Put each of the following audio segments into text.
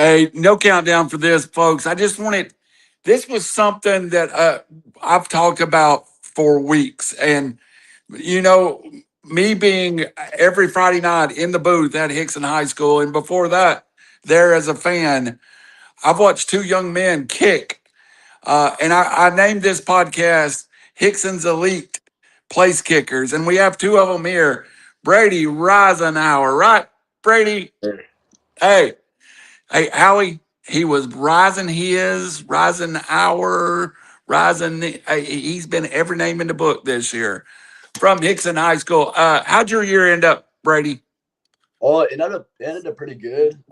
Hey, no countdown for this, folks. I just wanted, this was something that I've talked about for weeks. And, you know, me being every Friday night in the booth at Hixson High School, and before that, there as a fan, I've watched two young men kick. And I named this podcast Hixson's Elite Place Kickers. And we have two of them here, Brady Reisenauer, right? Brady, hey, hey, Howie, he was rising hour, rising. He's been every name in the book this year from Hixson High School. How'd your year end up, Brady? Oh, it ended up pretty good.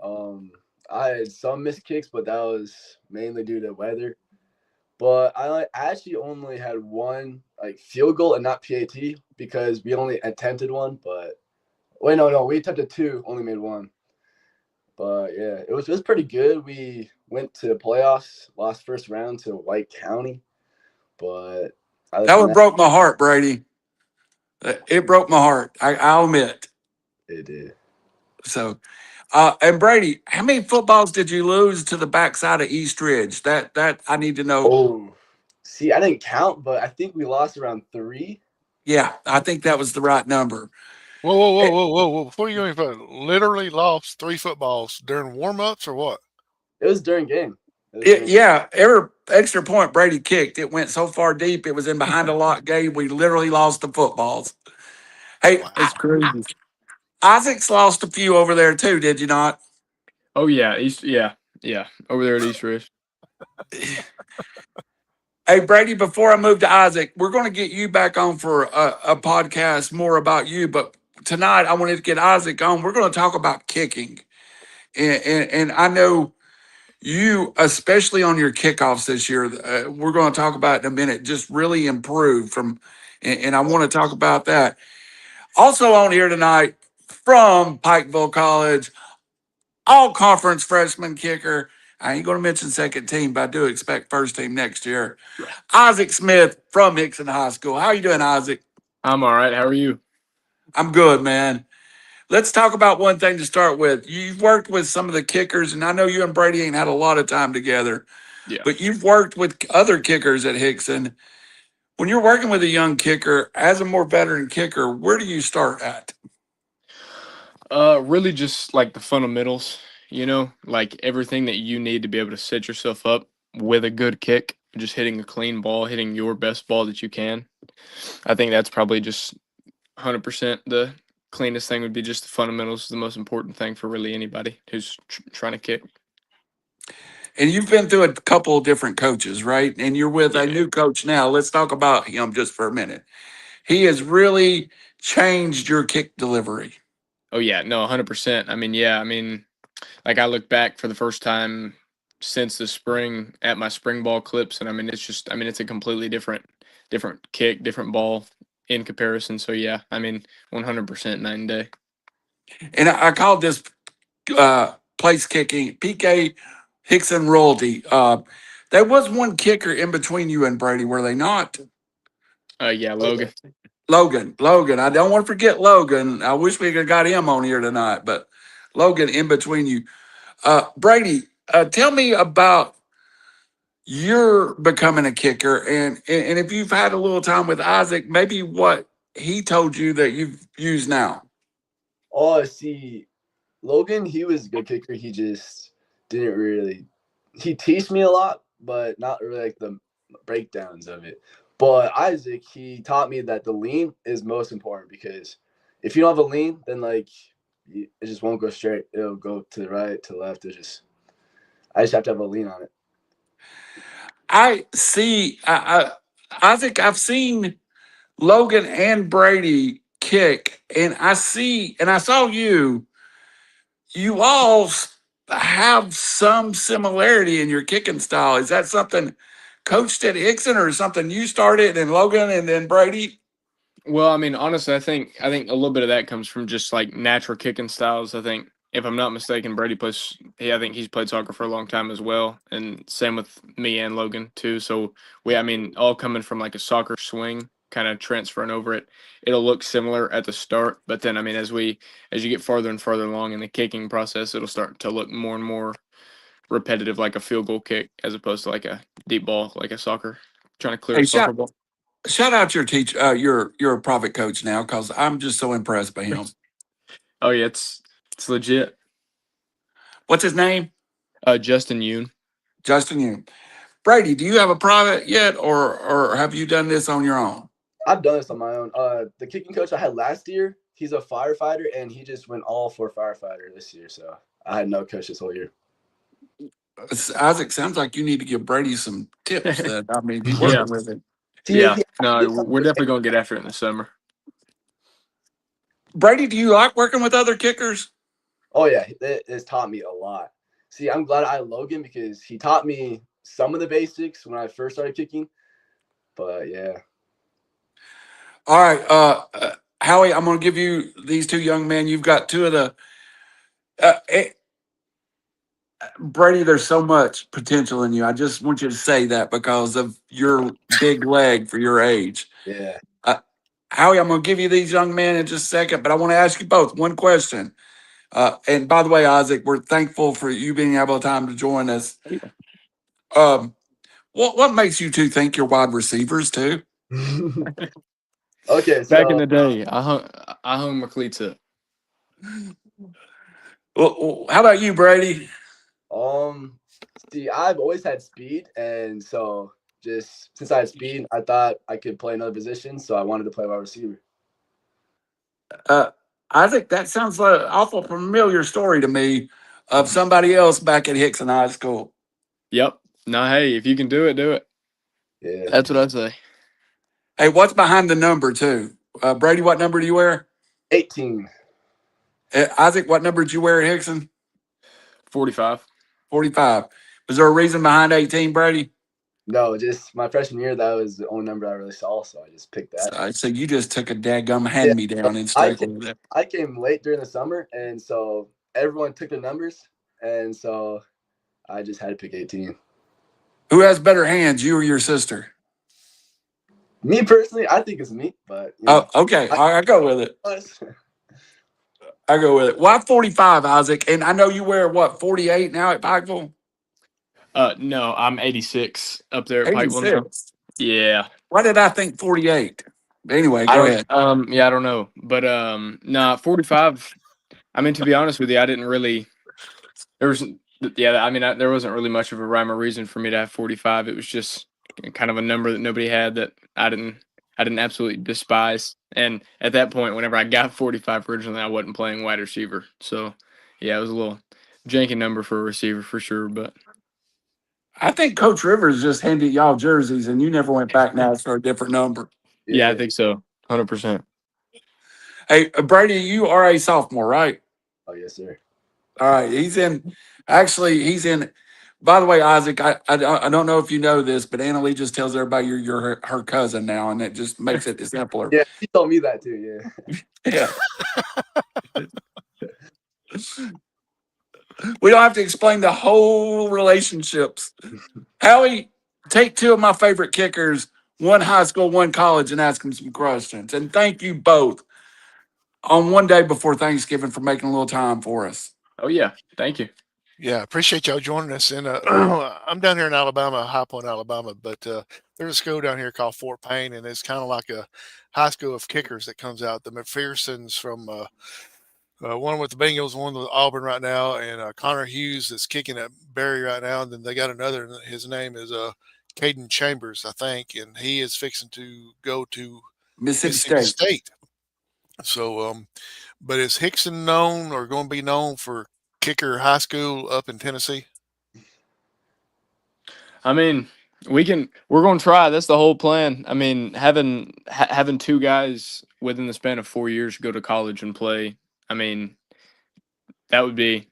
I had some missed kicks, but that was mainly due to weather. But I actually only had one like field goal and not PAT because we only attempted one. But wait, no, we attempted two, only made one. But yeah, it was pretty good. We went to the playoffs, lost first round to White County, but other That than one that, broke my heart, Brady. It broke my heart. I'll admit. it did. So, and Brady, how many footballs did you lose to the backside of East Ridge? That I need to know. Oh, see, I didn't count, but I think we lost around three. Yeah, I think that was the right number. Whoa, whoa, whoa, It, whoa, whoa, whoa! Before you go any further, literally lost 3 footballs during warm-ups or what? It was during game. It was during. yeah, every extra point Brady kicked, it went so far deep, it was in behind a lock gate. We literally lost the footballs. Hey, It's Wow. crazy. Isaac's lost a few over there too, did you not? Oh yeah, East. Yeah, yeah. Over there at East Ridge. Hey, Brady, before I move to Isaac, we're going to get you back on for a podcast more about you. But tonight, I wanted to get Isaac on. We're going to talk about kicking. And I know you, especially on your kickoffs this year, we're going to talk about it in a minute, just really improved from, and I want to talk about that. Also on here tonight from Pikeville College, all conference freshman kicker. I ain't going to mention second team, but I do expect first team next year. Isaac Smith from Hixson High School. How you doing, Isaac? I'm all right. How are you? I'm good, man. Let's talk about one thing to start with. You've worked with some of the kickers, and I know you and Brady ain't had a lot of time together, Yeah. but you've worked with other kickers at Hixson. When you're working with a young kicker, as a more veteran kicker, where do you start at? Really just like the fundamentals, like everything that you need to be able to set yourself up with a good kick, just hitting a clean ball, hitting your best ball that you can. I think that's probably just 100% the cleanest thing would be just the fundamentals is the most important thing for really anybody who's trying to kick. And you've been through a couple of different coaches, right? And you're with a Yeah. new coach now. Let's talk about him just for a minute. He has really changed your kick delivery. Oh yeah, no, 100%. I mean, yeah, I mean, like I look back for the first time since the spring at my spring ball clips, and I mean, it's a completely different kick, different ball in comparison. So yeah, I mean, 100% night and day. And I called this place kicking PK Hixson royalty. There was one kicker in between you and Brady, were they not? Yeah, Logan. Logan. I don't want to forget Logan. I wish we could have got him on here tonight, but Logan in between you. Brady, tell me about your becoming a kicker, and if you've had a little time with Isaac, maybe what he told you that you've used now. Oh, see, Logan, he was a good kicker. He just didn't really. He teased me a lot, but not really like the breakdowns of it. But Isaac, he taught me that the lean is most important because if you don't have a lean, then like it just won't go straight. It'll go to the right, to the left. I just have to have a lean on it. I see. Isaac, I've seen Logan and Brady kick, and I saw you. You all have some similarity in your kicking style. Is that something coached at Hixson, or something you started and Logan and then Brady? Well, I mean, honestly, I think a little bit of that comes from just like natural kicking styles. I think if I'm not mistaken, Brady plays. I think he's played soccer for a long time as well, and same with me and Logan too. So I mean, all coming from like a soccer swing, kind of transferring over it. It'll look similar at the start, but then I mean, as you get farther and farther along in the kicking process, it'll start to look more and more repetitive, like a field goal kick, as opposed to like a deep ball, like a soccer, trying to clear Hey, a soccer ball. shout out your teacher. You're a private coach now because I'm just so impressed by him. Oh yeah, it's legit. What's his name? Justin Yoon. Justin Young. Brady, do you have a private yet, or have you done this on your own? I've done this on my own. The kicking coach I had last year, he's a firefighter, and he just went all for firefighter this year. So I had no coach this whole year. Isaac, sounds like you need to give Brady some tips. That I mean, be Yeah. working with him. Yeah, no, we're definitely gonna get after it in the summer. Brady, do you like working with other kickers? Oh yeah, it's taught me a lot. See, I'm glad I had Logan because he taught me some of the basics when I first started kicking. But yeah. All right, Howie, I'm going to give you these two young men. You've got two of the Brady. There's so much potential in you. I just want you to say that because of your big leg for your age. Yeah. Howie, I'm going to give you these young men in just a second, but I want to ask you both one question. And by the way, Isaac, we're thankful for you being able to join us. What makes you two think you're wide receivers too? Okay, Back in so the day, I hung my cleats up. Well, how about you, Brady? see, I've always had speed, and so just since I had speed, I thought I could play another position, so I wanted to play wide receiver. Isaac, that sounds like an awful familiar story to me of somebody else back at Hixson High School. Yep. No, hey, if you can do it, do it. Yeah. That's what I say. Hey, what's behind the number too? Brady, what number do you wear? 18. Isaac, what number did you wear at Hixson? 45. 45. Was there a reason behind 18, Brady? No, just my freshman year, that was the only number I really saw, so I just picked that. So you just took a dadgum hand-me-down and stuck with it. I came late during the summer, and so everyone took their numbers, and so I just had to pick 18. Who has better hands, you or your sister? Me personally, I think it's me, but you know, Oh, okay. I go with it. us. I go with it. Why 45, Isaac? And I know you wear what, 48 now at Pikeville? No, I'm 86 up there at Pikeville now. 86. Yeah. Why did I think 48? Anyway, I go don't ahead. yeah, I don't know. But nah, 45. I mean, to be honest with you, I didn't really there was yeah, I mean, there wasn't really much of a rhyme or reason for me to have 45. It was just kind of a number that nobody had that I didn't absolutely despise. And at that point, whenever I got 45 originally, I wasn't playing wide receiver. So, yeah, it was a little janky number for a receiver for sure, but I think Coach Rivers just handed y'all jerseys and you never went back now for a different number. yeah, I think so. 100%. Hey, Brady, you are a sophomore, right? Oh yes, sir. All right. He's in, by the way, Isaac, I don't know if you know this, but Anna Lee just tells everybody you're her cousin now, and it just makes it simpler. Yeah, he told me that too. Yeah. Yeah. We don't have to explain the whole relationships. Howie, take two of my favorite kickers, one high school, one college, and ask them some questions. And thank you both on one day before Thanksgiving for making a little time for us. Oh, yeah. Thank you. Yeah, appreciate y'all joining us. And I'm down here in Alabama, High Point, Alabama, but there's a school down here called Fort Payne, and it's kind of like a high school of kickers that comes out. The McPhersons from one with the Bengals, one with Auburn right now, and Connor Hughes that's kicking at Berry right now. And then they got another. His name is Caden Chambers, I think, and he is fixing to go to Mississippi State. So, but is Hixson known or going to be known for kicker high school up in Tennessee? I mean, we're going to try. That's the whole plan. I mean, having two guys within the span of 4 years go to college and play, I mean, that would be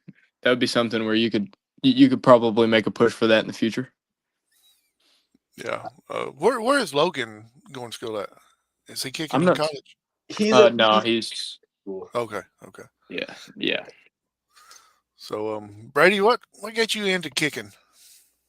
something where you could probably make a push for that in the future. Yeah. Where is Logan going to school at? Is he kicking I'm in not- college? No, he's Okay. yeah. So, Brady, what got you into kicking?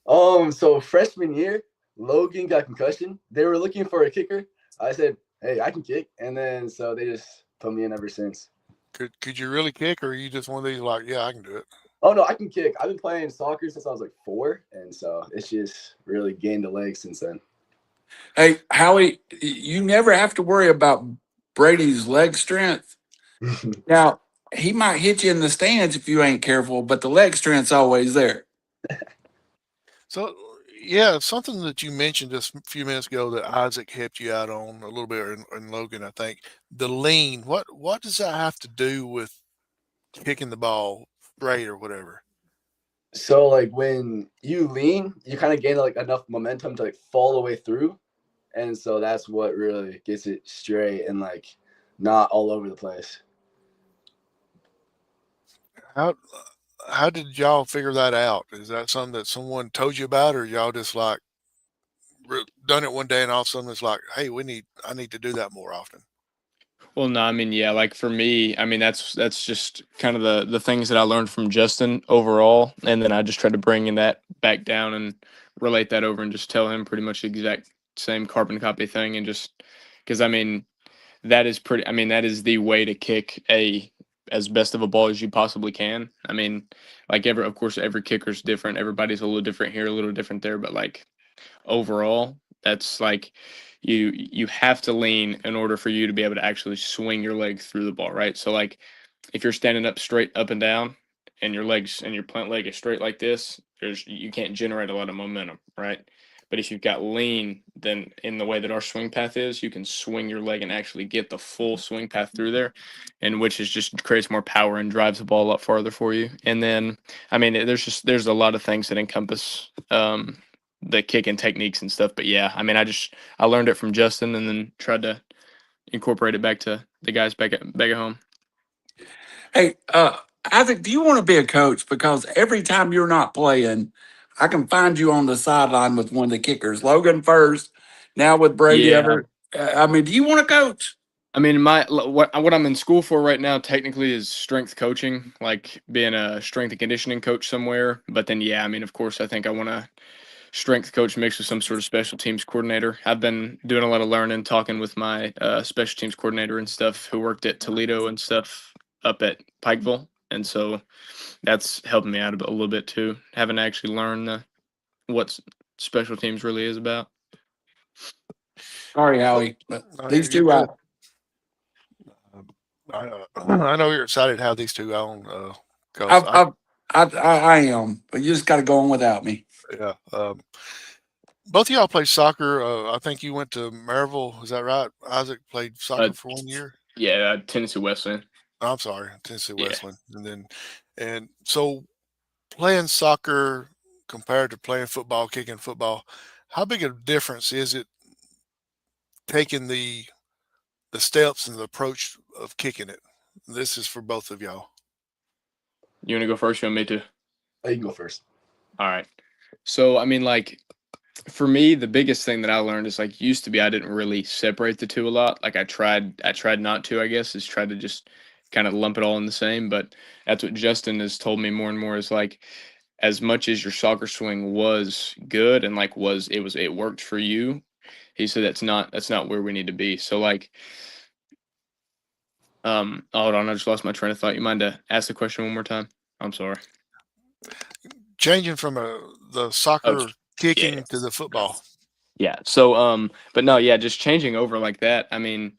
So freshman year, Logan got concussion. They were looking for a kicker. I said, "Hey, I can kick," and then so they just put me in ever since. Could you really kick, or are you just one of these like, yeah, I can do it? Oh no, I can kick. I've been playing soccer since I was like 4, and so it's just really gained a leg since then. Hey, Howie, you never have to worry about Brady's leg strength. Now, he might hit you in the stands if you ain't careful, but the leg strength's always there. So, yeah, something that you mentioned just a few minutes ago that Isaac helped you out on a little bit, and Logan, I think, the lean. What does that have to do with kicking the ball straight or whatever? So like when you lean, you kind of gain like enough momentum to like fall the way through, and so that's what really gets it straight and like not all over the place. How how did y'all figure that out? Is that something that someone told you about, or y'all just like done it one day and all of a sudden it's like, hey, I need to do that more often? Well, no, I mean, yeah, like for me, I mean that's just kind of the things that I learned from Justin overall, and then I just tried to bring in that back down and relate that over and just tell him pretty much the exact same carbon copy thing, and just because I mean that is pretty. I mean that is the way to kick a as best of a ball as you possibly can. I mean, like of course, every kicker's different. Everybody's a little different here, a little different there, but like overall, that's like you have to lean in order for you to be able to actually swing your leg through the ball, right? So like if you're standing up straight up and down and your legs and your plant leg is straight like this, you can't generate a lot of momentum, right? But if you've got lean, then in the way that our swing path is, you can swing your leg and actually get the full swing path through there, and which is just creates more power and drives the ball a lot farther for you. And then, I mean, there's a lot of things that encompass the kicking techniques and stuff. But yeah, I mean, I learned it from Justin and then tried to incorporate it back to the guys back at home. Hey, Isaac, do you want to be a coach? Because every time you're not playing, I can find you on the sideline with one of the kickers. Logan first, now with Brady. Yeah. I mean, do you want to coach? I mean, what I'm in school for right now technically is strength coaching, like being a strength and conditioning coach somewhere. But then, yeah, I mean, of course, I think I want to strength coach mixed with some sort of special teams coordinator. I've been doing a lot of learning, talking with my special teams coordinator and stuff who worked at Toledo and stuff up at Pikeville. And so that's helping me out a little bit too, having to actually learn what special teams really is about. Sorry, Howie, but these You're two, good. I know you're excited how these two on. Cause I am, but you just got to go on without me. yeah, both of y'all played soccer. I think you went to Maryville. Is that right? Isaac played soccer for 1 year. Yeah, Tennessee Wesleyan. I'm sorry, Tennessee Yeah. Wesleyan. And so playing soccer compared to playing football, kicking football, how big a difference is it taking the steps and the approach of kicking it? This is for both of y'all. You want to go first? You want me to? You can go first. All right. So, I mean, like, for me, the biggest thing that I learned is like used to be I didn't really separate the two a lot. Like I tried not to, I guess, is try to just kind of lump it all in the same. But that's what Justin has told me more and more is like as much as your soccer swing was good and like it worked for you, he said that's not where we need to be. So like hold on, I just lost my train of thought. You mind to ask the question one more time? I'm sorry. Changing from the soccer kicking yeah. to the football. Yeah. So but no, yeah, just changing over like that. I mean,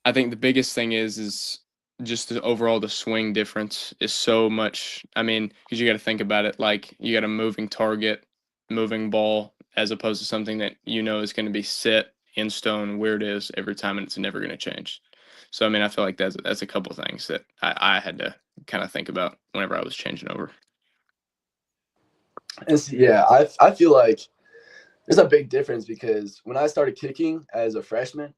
I think the biggest thing is just the swing difference is so much. I mean, because you got to think about it, like you got a moving target, moving ball, as opposed to something that you know is going to be set in stone where it is every time, and it's never going to change. So I mean, I feel like that's a couple things that I had to kind of think about whenever I was changing over. Yeah, I feel like there's a big difference because when I started kicking as a freshman,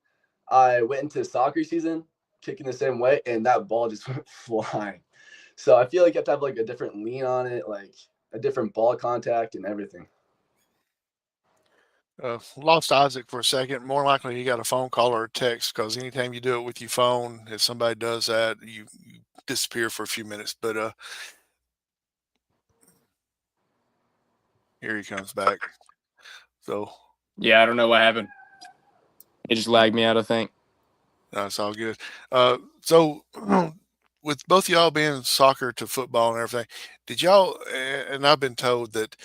I went into soccer season kicking the same way, and that ball just went flying. So I feel like you have to have like a different lean on it, like a different ball contact and everything. Lost Isaac for a second. More likely you got a phone call or a text because anytime you do it with your phone, if somebody does that, you disappear for a few minutes. But here he comes back. So yeah, I don't know what happened. It just lagged me out, I think. That's all good. So with both y'all being soccer to football and everything, did y'all? And I've been told that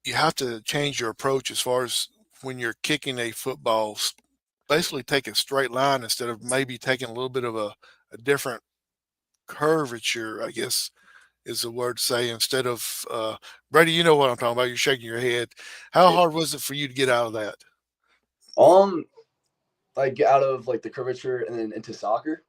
you have to change your approach as far as when you're kicking a football. Basically, take a straight line instead of maybe taking a little bit of a different curvature, I guess is the word to say, instead of Brady, you know what I'm talking about. You're shaking your head. How hard was it for you to get out of that? Um, like get out of like the curvature and then into soccer.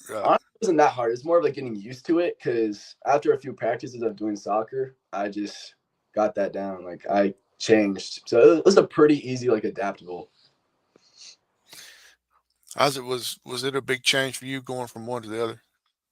Right. Honestly, it wasn't that hard. It's more of like getting used to it because after a few practices of doing soccer, I just got that down. Like I changed, so it was a pretty easy, like adaptable. As it was it a big change for you going from one to the other?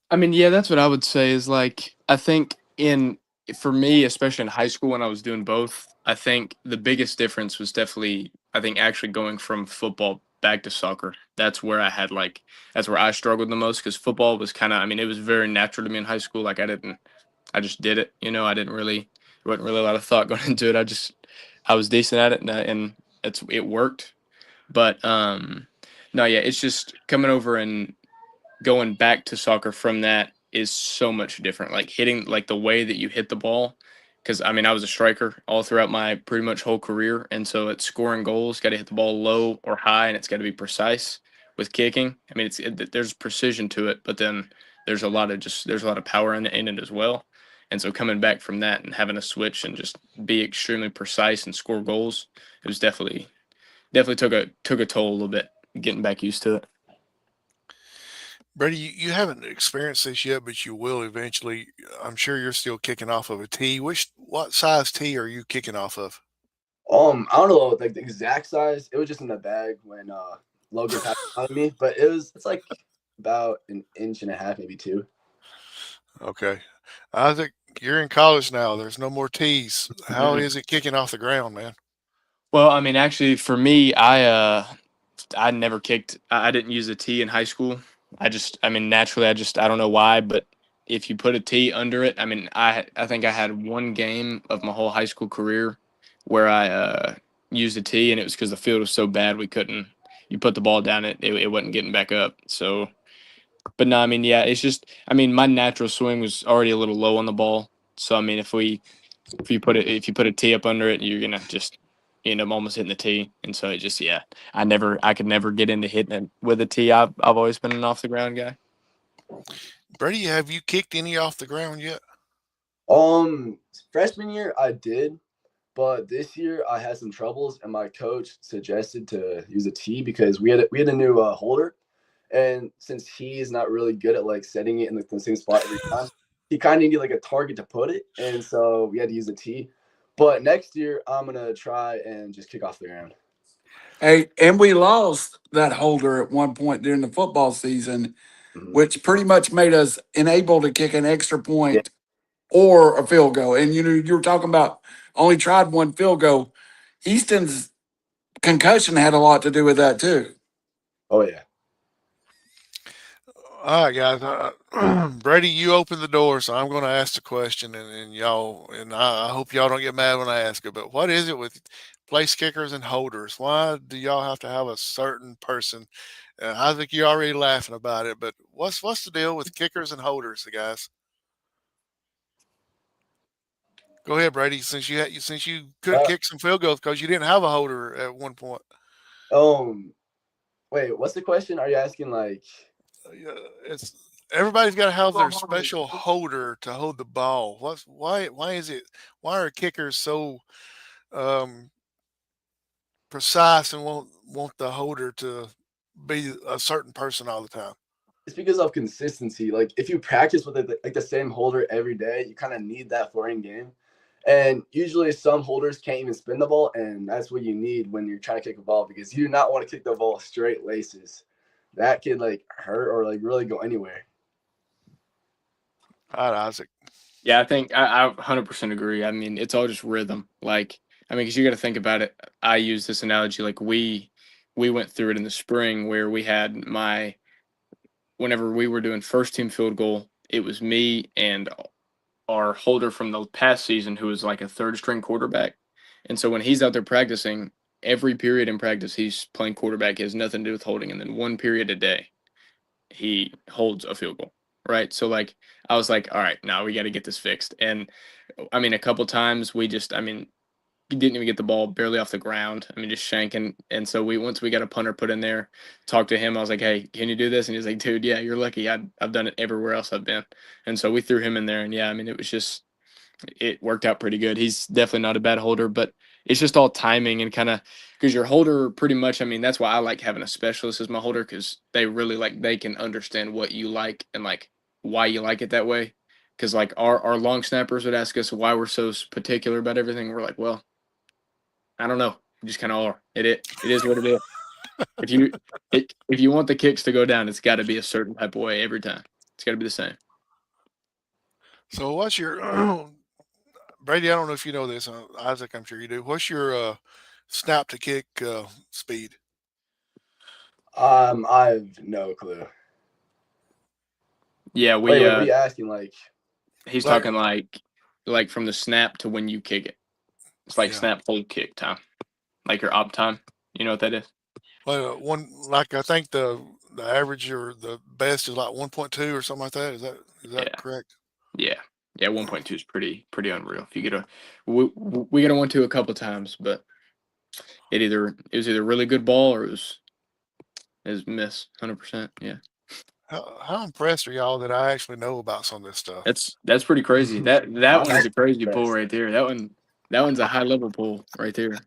I mean, yeah, that's what I would say is like I think in for me, especially in high school when I was doing both, I think the biggest difference was definitely I think actually going from football back to soccer. That's where I had like that's where I struggled the most because football was kind of I mean it was very natural to me in high school. Like I just did it. You know, I didn't really there wasn't really a lot of thought going into it. I was decent at it and it worked. But no, yeah, it's just coming over and going back to soccer from that is so much different. Like hitting like the way that you hit the ball. Cause I mean I was a striker all throughout my pretty much whole career. And so it's scoring goals, gotta hit the ball low or high and it's gotta be precise with kicking. I mean there's precision to it, but then there's a lot of power in it as well. And so coming back from that and having a switch and just be extremely precise and score goals, it was definitely took a toll a little bit getting back used to it. Brady, you haven't experienced this yet, but you will eventually. I'm sure you're still kicking off of a tee. What size tee are you kicking off of? I don't know like the exact size. It was just in the bag when Logan passed it on to me, but it's like about an inch and a half, maybe two. Okay. Isaac, you're in college now. There's no more tees. How is it kicking off the ground, man? Well, I mean, actually, for me, I never kicked. I didn't use a tee in high school. I mean, naturally, I don't know why, but if you put a tee under it, I mean, I think I had one game of my whole high school career where I used a tee, and it was because the field was so bad we couldn't. You put the ball down, it wasn't getting back up. So, but no, I mean, yeah, it's just, I mean, my natural swing was already a little low on the ball. So, I mean, if you put a tee up under it, you're gonna just end up almost hitting the tee. And so it just yeah, I could never get into hitting it with a tee. I've always been an off the ground guy. Brady, have you kicked any off the ground yet? Freshman year I did, but this year I had some troubles, and my coach suggested to use a tee because we had a new holder, and since he is not really good at like setting it in the same spot every time, he kind of needed like a target to put it, and so we had to use a tee. But next year I'm gonna try and just kick off the ground. Hey, and we lost that holder at one point during the football season, Mhm. which pretty much made us unable to kick an extra Yeah. point or a field goal. And you were talking about only tried one field goal. Easton's concussion had a lot to do with that too. Oh yeah. All right, guys. Brady, you open the door, so I'm going to ask the question, and y'all, and I hope y'all don't get mad when I ask it. But what is it with place kickers and holders? Why do y'all have to have a certain person? I think you're already laughing about it, but what's the deal with kickers and holders, guys? Go ahead, Brady. Since you could Uh, kick some field goals because you didn't have a holder at one point. um. Wait, what's the question? Are you asking like? Yeah, it's everybody's got to have their special holder to hold the ball. Why is it why are kickers so um, precise and want the holder to be a certain person all the time? It's because of consistency. Like if you practice with like the same holder every day, you kind of need that for in game. And usually some holders can't even spin the ball, and that's what you need when you're trying to kick a ball because you do not want to kick the ball straight laces. That could like hurt or like really go anywhere. All right, Isaac. Yeah, I think I 100% agree. I mean, it's all just rhythm. Like, I mean, because you got to think about it. I use this analogy like we went through it in the spring where we had my whenever we were doing first team field goal, it was me and our holder from the past season who was like a third string quarterback. And so when he's out there practicing, every period in practice he's playing quarterback. He has nothing to do with holding. And then one period a day, he holds a field goal. right? So like I was like, all right, now we got to get this fixed. And I mean, a couple times we just, I mean, he didn't even get the ball barely off the ground. I mean, just shanking. And so once we got a punter put in there, talked to him. I was like, hey, can you do this? And he's like, dude, yeah, you're lucky. I've done it everywhere else I've been. And so we threw him in there. And yeah, I mean, it worked out pretty good. He's definitely not a bad holder, but it's just all timing and kind of because your holder pretty much, I mean, that's why I like having a specialist as my holder because they really they can understand what you like and like why you like it that way. Because like our long snappers would ask us why we're so particular about everything. We're like, well, I don't know. We just kind of are. It is what it is. If you if you want the kicks to go down, it's got to be a certain type of way every time. It's got to be the same. So what's your Brady? I don't know if you know this, Isaac. I'm sure you do. What's your snap to kick speed? I have no clue. Yeah, Wait, what are you asking? Like, he's Like- talking like from the snap to when you kick it. It's like Yeah. snap hold kick time, like your op time. You know what that is? Well, I think the average or the best is like 1.2 or something like that. Is that Yeah. correct? Yeah, 1.2 is pretty unreal. If you get we get a 1-2 a couple times, but it was either really good ball or it was miss 100%. Yeah, How impressed are y'all that I actually know about some of this stuff? that's pretty crazy. That I'm one's a crazy pull impressed. right there. That one's a high level pull right there.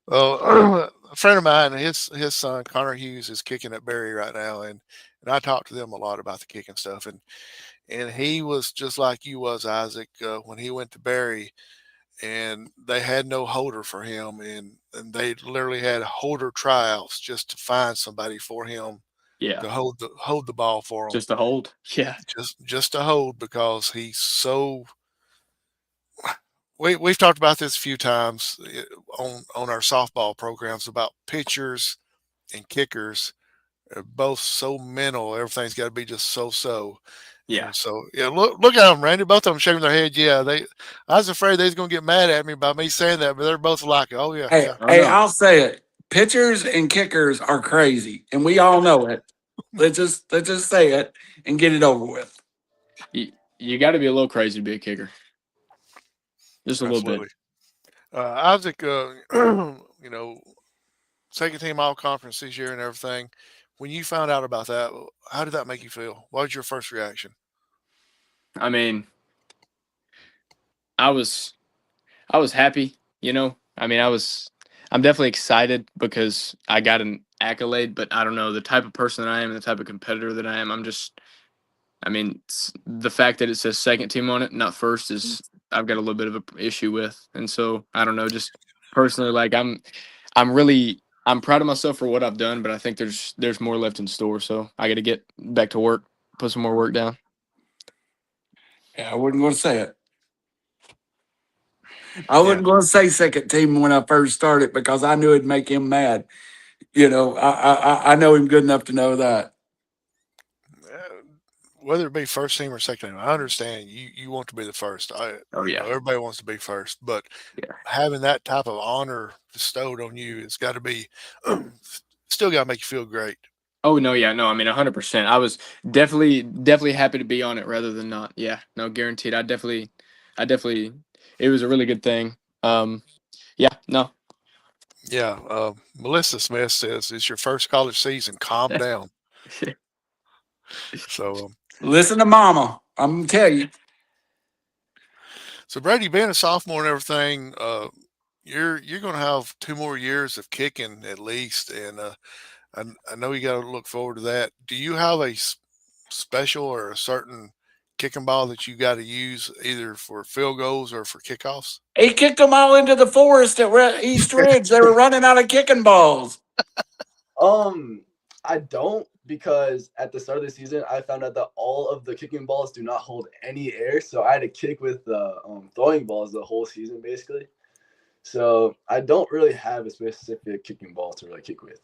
Well, a friend of mine, his son Connor Hughes is kicking at Barry right now, and I talked to them a lot about the kicking stuff, and he was just like you was, Isaac, when he went to Barry, and they had no holder for him, and they literally had holder tryouts just to find somebody for him Yeah, to hold the ball for him, just a hold. Yeah, just to hold because he's so. We've talked about this a few times on our softball programs about pitchers and kickers are both so mental. Everything's got to be just so. yeah. And so yeah, look at them, Randy. Both of them shaking their head. Yeah, I was afraid they was gonna get mad at me by me saying that, but they're both like, oh yeah, Hey, yeah. Oh hey, no, I'll say it. Pitchers and kickers are crazy, and we all know it. Let's just say it and get it over with. you got to be a little crazy to be a kicker, just a little bit. Absolutely. Isaac, you know, second team all conference this year and everything. When you found out about that, how did that make you feel? What was your first reaction? I mean, I was happy, you know. I mean, I'm definitely excited because I got an accolade, but I don't know the type of person that I am, the type of competitor that I am. I mean, the fact that it says second team on it, not first, is I've got a little bit of an issue with, and so I don't know. Just personally, like I'm proud of myself for what I've done, but I think there's more left in store. So I got to get back to work, put some more work down. Yeah, I wasn't going to say it. I Yeah. wasn't going to say second team when I first started because I knew it'd make him mad. I know him good enough to know that. Whether it be first team or second team, I understand you want to be the first. Oh yeah, Everybody wants to be first, but yeah. having that type of honor bestowed on you, it's got to be still got to make you feel great. Oh no, yeah, no. I mean, 100%. I was definitely happy to be on it rather than not. Yeah, no, guaranteed. I definitely. It was a really good thing. Yeah, no. Yeah. Melissa Smith says it's your first college season. Calm down. So, Listen to Mama. I'm going to tell you. so Brady, being a sophomore and everything, you're going to have 2 more years of kicking at least, and I know you got to look forward to that. Do you have a special or a certain kicking ball that you got to use either for field goals or for kickoffs? He kicked them all into the forest at East Ridge. They were running out of kicking balls. I don't because at the start of the season, I found out that all of the kicking balls do not hold any air. So I had to kick with the throwing balls the whole season, basically. So I don't really have a specific kicking ball to really kick with.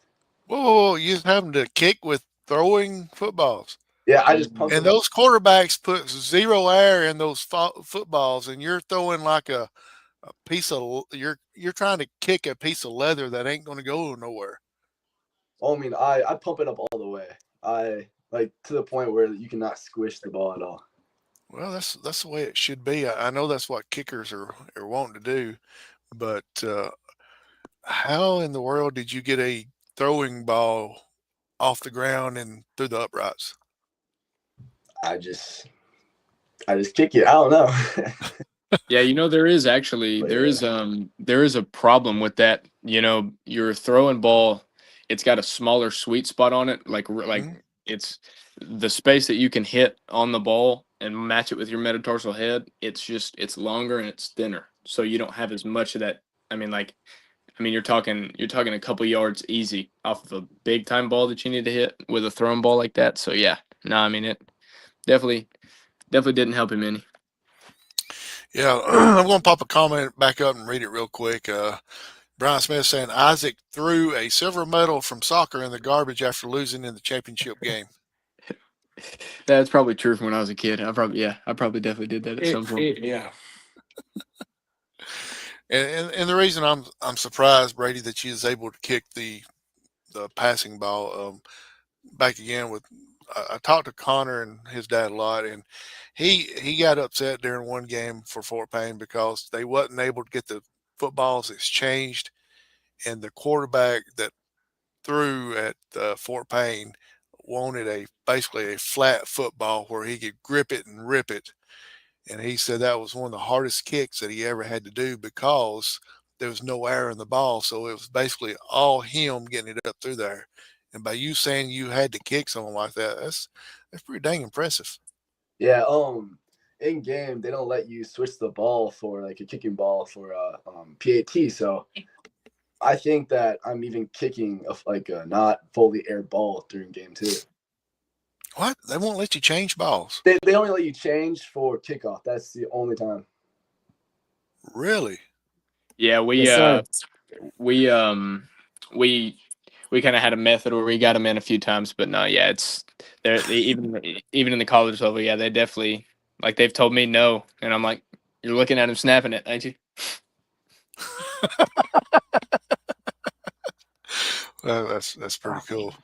Whoa, you just having to kick with throwing footballs. Yeah, I just pump And them. those quarterbacks put zero air in those footballs, and you're throwing like a piece of you're trying to kick a piece of leather that ain't going to go nowhere. I mean, I pump it up all the way. like to the point where you cannot squish the ball at all. Well, that's the way it should be. I know that's what kickers are wanting to do, but how in the world did you get a throwing ball off the ground and through the uprights? I just kick it. I don't know. Yeah, there is actually But there is a problem with that. Your throwing ball, it's got a smaller sweet spot on it. Mhm. It's the space that you can hit on the ball and match it with your metatarsal head. It's longer and it's thinner, so you don't have as much of that. You're talking a couple yards easy off of a big time ball that you need to hit with a throwing ball like that. So yeah, no, it definitely didn't help him any. Yeah, I'm going to pop a comment back up and read it real quick. Brian Smith saying Isaac threw a silver medal from soccer in the garbage after losing in the championship game. That's probably true from when I was a kid. I probably definitely did that at some point. Yeah. And the reason I'm surprised, Brady, that you was able to kick the passing ball back again with. I talked to Connor and his dad a lot, and he got upset during one game for Fort Payne because they wasn't able to get the footballs exchanged, and the quarterback that threw at Fort Payne wanted basically a flat football where he could grip it and rip it. And he said that was one of the hardest kicks that he ever had to do because there was no air in the ball. So it was basically all him getting it up through there. And by you saying you had to kick someone like that, that's pretty dang impressive. yeah, in game they don't let you switch the ball for like a kicking ball for PAT. So I think that I'm even kicking like a not fully aired ball during game 2. What? They won't let you change balls? They only let you change for kickoff. That's the only time. Really? Yeah, we Yes, sir. we kind of had a method where we got them in a few times, but no, yeah, it's there. Even in the college level, yeah, they definitely they've told me no, and I'm like, you're looking at him snapping it, ain't you? That's pretty cool.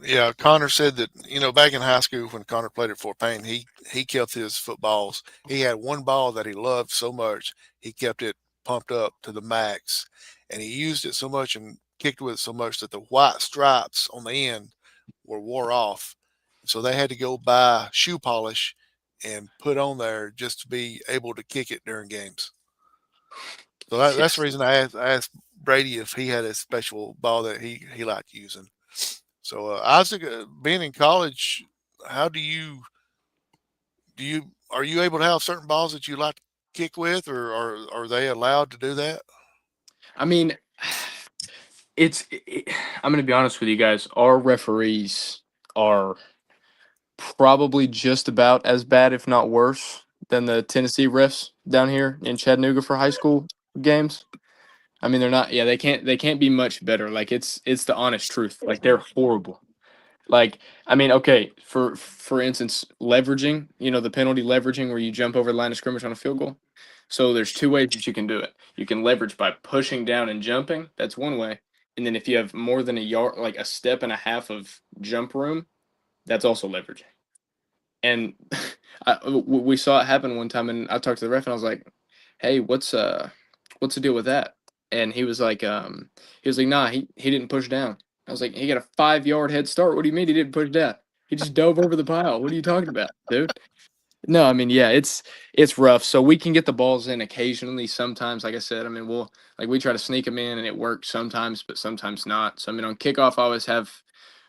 Yeah, Connor said that back in high school when Connor played at Fort Payne, he kept his footballs. He had one ball that he loved so much, he kept it pumped up to the max, and he used it so much and kicked with it so much that the white stripes on the end wore off. So they had to go buy shoe polish and put on there just to be able to kick it during games. So that's the reason I asked Brady if he had a special ball that he liked using. So Isaac, being in college, how are you able to have certain balls that you like to kick with, or are they allowed to do that? I mean, I'm going to be honest with you guys. Our referees are probably just about as bad, if not worse, than the Tennessee refs down here in Chattanooga for high school games. I mean, they're not. Yeah, they can't be much better. Like it's the honest truth. Like they're horrible. Like okay, for instance, leveraging. The penalty leveraging where you jump over the line of scrimmage on a field goal. So there's two ways that you can do it. You can leverage by pushing down and jumping. That's one way. And then if you have more than a yard, like a step and a half of jump room, that's also leveraging. And we saw it happen one time, and I talked to the ref, and I was like, "Hey, what's the deal with that?" And he was like, "Nah, he didn't push down." I was like, "He got a 5-yard head start. What do you mean he didn't push down? He just dove over the pile. What are you talking about, dude?" No, yeah, it's rough. So we can get the balls in occasionally. Sometimes, like I said, we try to sneak them in, and it works sometimes, but sometimes not. So on kickoff, I always have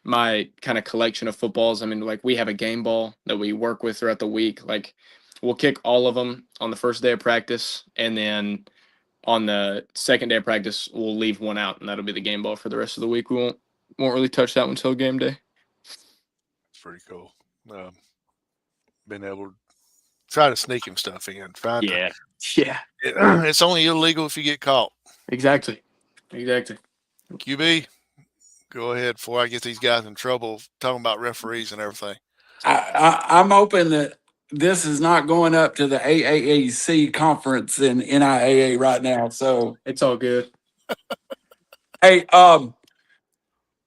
my kind of collection of footballs. We have a game ball that we work with throughout the week. Like we'll kick all of them on the first day of practice, and then on the second day of practice, we'll leave one out, and that'll be the game ball for the rest of the week. We won't really touch that one until game day. It's pretty cool. Being able to try to sneak him stuff in. Yeah. It's only illegal if you get caught. Exactly. QB, go ahead before I get these guys in trouble talking about referees and everything. I'm hoping that this is not going up to the AAAC conference in NIAA right now. So it's all good. Hey,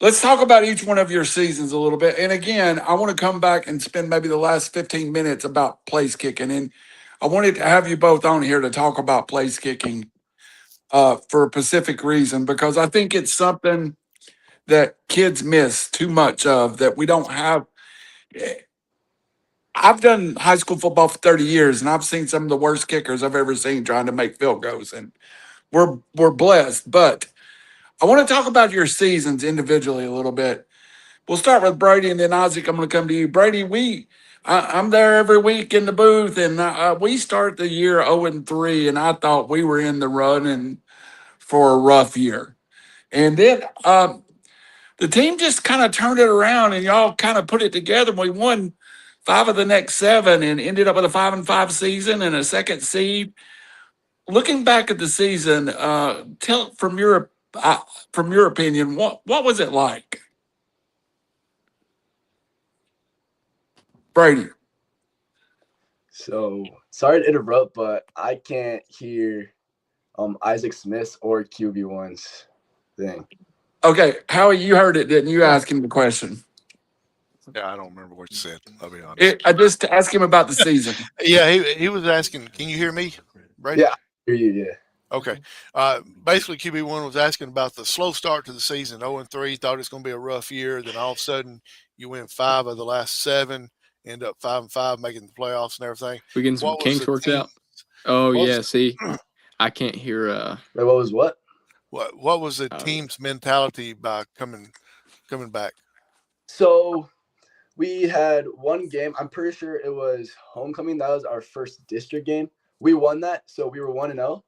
let's talk about each one of your seasons a little bit. And again, I want to come back and spend maybe the last 15 minutes about place kicking. And I wanted to have you both on here to talk about place kicking for a specific reason, because I think it's something that kids miss too much of, that we don't have. I've done high school football for 30 years, and I've seen some of the worst kickers I've ever seen trying to make field goals. And we're blessed. But I want to talk about your seasons individually a little bit. We'll start with Brady, and then Isaac, I'm going to come to you. Brady, I'm there every week in the booth, and we start the year 0-3, and I thought we were in the running for a rough year. And then the team just kind of turned it around, and y'all kind of put it together. We won 5 of the next 7 and ended up with a 5-5 season and a second seed. Looking back at the season, tell from your opinion, what was it like, Brady? So sorry to interrupt, but I can't hear Isaac Smith's or QB1's thing. Okay, Howie, you heard it, didn't you? Ask him the question. Yeah, I don't remember what you said. I'll be honest. I just asked him about the season. Yeah, he was asking, can you hear me, Brady? Yeah, I hear you. Yeah. Okay. Basically, QB1 was asking about the slow start to the season. 0-3, thought it was going to be a rough year. Then all of a sudden, you win 5 of the last 7, end up 5-5, making the playoffs and everything. We getting some kinks worked out. Oh yeah, see, I can't hear. Wait, what was what? What was the team's mentality by coming back? So we had one game. I'm pretty sure it was homecoming. That was our first district game. We won that, so we were 1-0.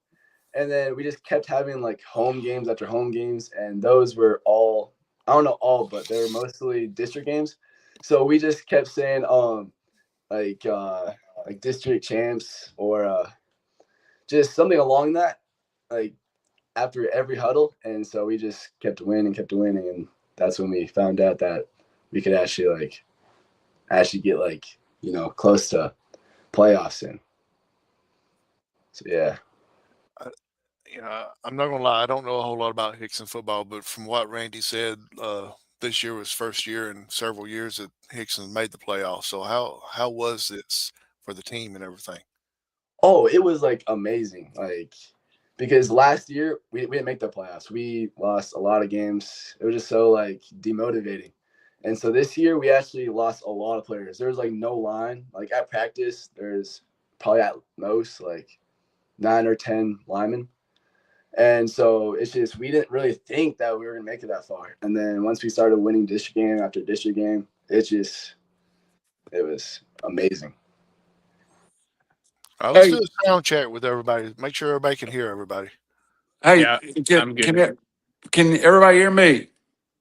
And then we just kept having like home games after home games, and those were all, I don't know all, but they were mostly district games. So we just kept saying like district champs or just something along that, like after every huddle. And so we just kept winning, and that's when we found out that we could actually get close to playoffs in. So yeah. I'm not gonna lie, I don't know a whole lot about Hixson football, but from what Randy said, this year was first year in several years that Hixson made the playoffs. So how was this for the team and everything? Oh, it was amazing. Because last year we didn't make the playoffs. We lost a lot of games. It was just so demotivating. And so this year we actually lost a lot of players. There was no line. At practice, there's probably at most 9 or 10 linemen. And so it's just, we didn't really think that we were going to make it that far. And then once we started winning district game after district game, it was amazing. All right, let's do a sound check with everybody. Make sure everybody can hear everybody. Hey, Yeah, I'm good. Can everybody hear me?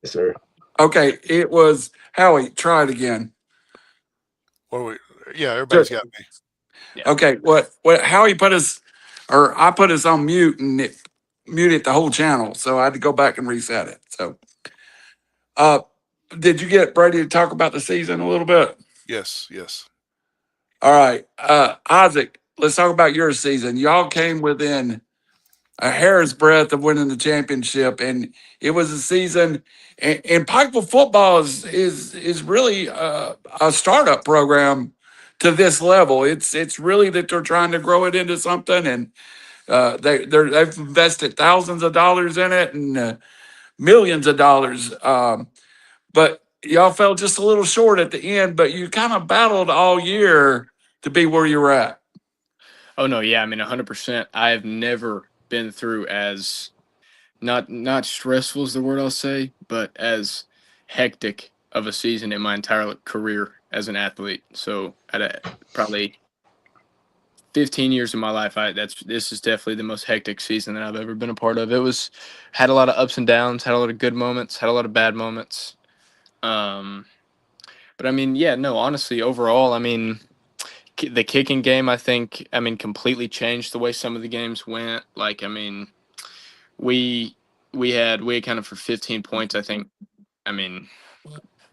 Yes, sir. Okay, it was Howie. Try it again. Yeah, everybody's got me. Yeah. Okay, what Howie put us, or I put us on mute, and it muted the whole channel, so I had to go back and reset it. So, did you get Brady to talk about the season a little bit? Yes. All right, Isaac, let's talk about your season. Y'all came within a hair's breadth of winning the championship, and it was a season. And Pikeville football is really a startup program to this level. It's really that they're trying to grow it into something, and they've invested thousands of dollars in it and millions of dollars. But y'all fell just a little short at the end. But you kind of battled all year to be where you were at. Oh no, yeah, I mean 100%. I have never been through as not stressful is the word I'll say, but as hectic of a season in my entire career as an athlete. So at probably 15 years of my life, this is definitely the most hectic season that I've ever been a part of. Had a lot of ups and downs, had a lot of good moments, had a lot of bad moments. But I mean, yeah, no, honestly, overall, I mean, the kicking game, I think, completely changed the way some of the games went. I mean, we had kind of for 15 points, I think. I mean,